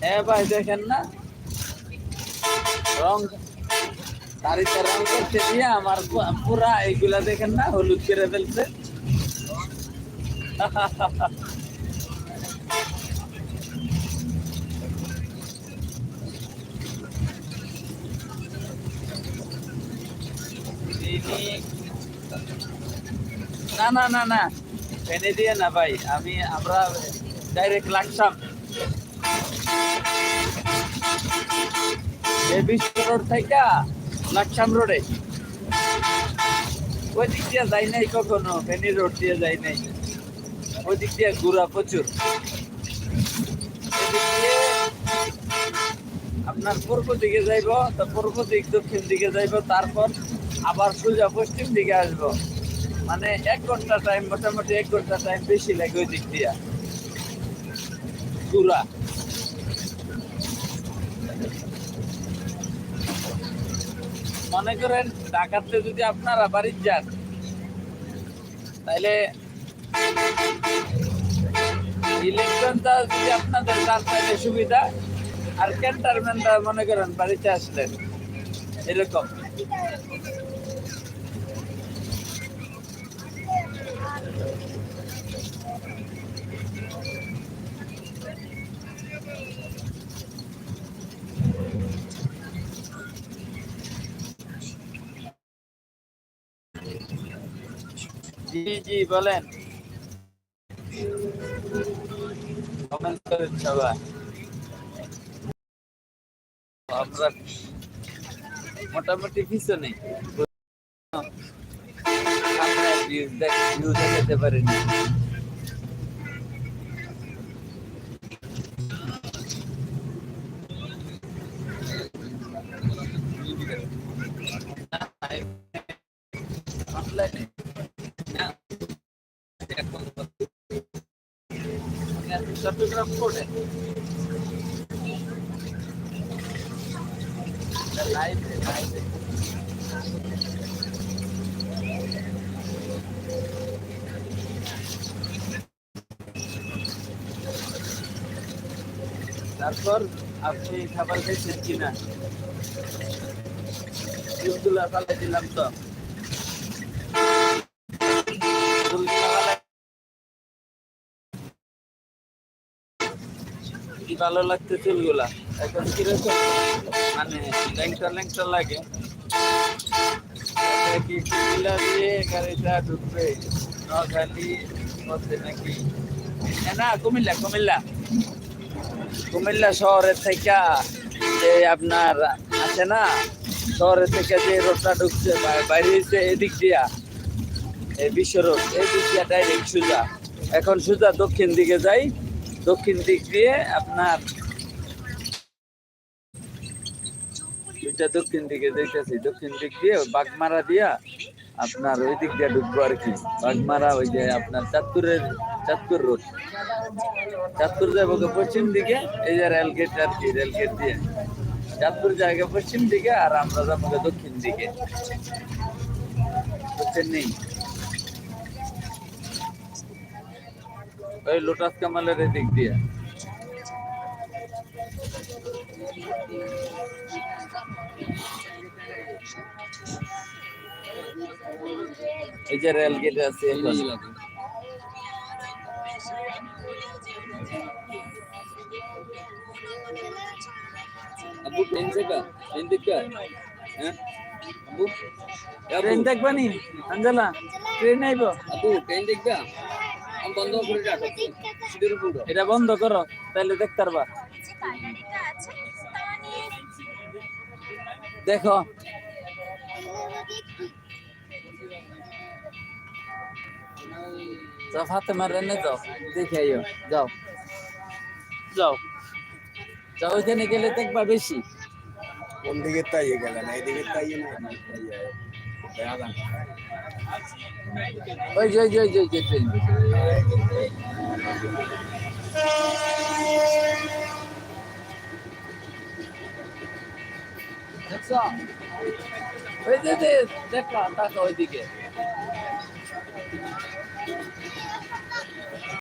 হ্যাঁ ভাই দেখেন না রং গাড়িতে রং করতে দিয়ে আমার পুরা এইগুলা দেখেন না হলুদ করে ফেলছে। না না না না ফেনে দিয়ে না ভাই, আমরা ডাইরেক্ট লাকসাম এই বিশ্ব রোড থেকে লাকসাম রোডে ওই দিক দিয়ে যাই নাই কখনো, ফেনী রোড দিয়ে যাই নাই, ওই দিক দিয়ে ঘুরা প্রচুর। এদিক দিয়ে আপনার পূর্ব দিকে যাইব, তো পূর্ব দিক দক্ষিণ দিকে যাইব, তারপর আবার সোজা পশ্চিম দিকে আসবো। মানে 1 ঘন্টা টাইম, মোটামুটি 1 ঘন্টা টাইম বেশি লাগে ওই দিক দিয়া ঘুরা। মনে করেন ঢাকাতে যদি আপনারা বাড়ি যান তাহলে ইলেকট্রনটা যদি আপনাদের যান তাহলে সুবিধা, আর ক্যান্টারম্যানটা মনে করেন বাড়িতে আসলেন এরকম। জি জি বলেন, কমেন্ট করেন সবাই। আমরা মোটামুটি কিছু নেই, আমরা ভিউ দেখাতে পারিনি। অনলাইনে চট্টগ্রাম কোর্টে লাইভে লাইভে তারপর আপনি খাবার খেয়েছেন কিনা? চুলগুলা ফালাই দিলাম তো, কি ভালো লাগছে চুলগুলা এখন কিরকম, মানে ল্যাংটা ল্যাংটা লাগে। কি কুমিল্লা দিয়ে গাড়িটা ঢুকবে নোয়াখালী মধ্যে নাকি? না কুমিল্লা কুমিল্লা কুমিল্লা শহরের থেকে যে আপনার আছে না, শহরের থেকে যে রোডটা ঢুকছে বাইরে হচ্ছে এদিক দিয়া, এই বিশ্ব রোড, এই দিক দিয়া ডাইরেক্ট সোজা। এখন সোজা দক্ষিণ দিকে যাই, দক্ষিণ দিক দিয়ে আপনার এটা দক্ষিণ দিকে যাইতেছি, দক্ষিণ দিক দিয়ে বাগমারা দিয়া আপনার ওই দিক দিয়ে ঢুকবো আর কি। বাগমারা ওই যে আপনার চাঁদপুর রোড, চাঁদপুর যাবো পশ্চিম দিকে, এই যে রেলগেট আর কি, রেলগেট দিয়ে চাঁদপুর জায়গা পশ্চিম দিকে, আর আমরা যাবো দক্ষিণ দিকে, বুঝছেন নেই? ওই লোটাস কামালের এই দিক দিয়ে। এই যে রেল গেট আছে এখন। আবু ট্রেন দেখা, ট্রেন দেখা, হ্যাঁ আবু ট্রেন দেখবা নি? আঞ্জলা ট্রেন আইব, আবু ট্রেন দেখবা? আমি বন্ধ করে রাখো, এটা বন্ধ করো তাহলে দেখতে পারবা। দেখো তো ফাতেমা রেনে যাও, দেখে আইও, যাও যাও যাও, ওইখানে গেলে দেখবা বেশি। কোন দিকে তাইয়ে গেলেন? এইদিকে তাইয়ে না? ওই যে ওই যে ওই যে ওই যে ট্রেন। দেখছো? ওই যে দেখো, তাকা ওইদিকে।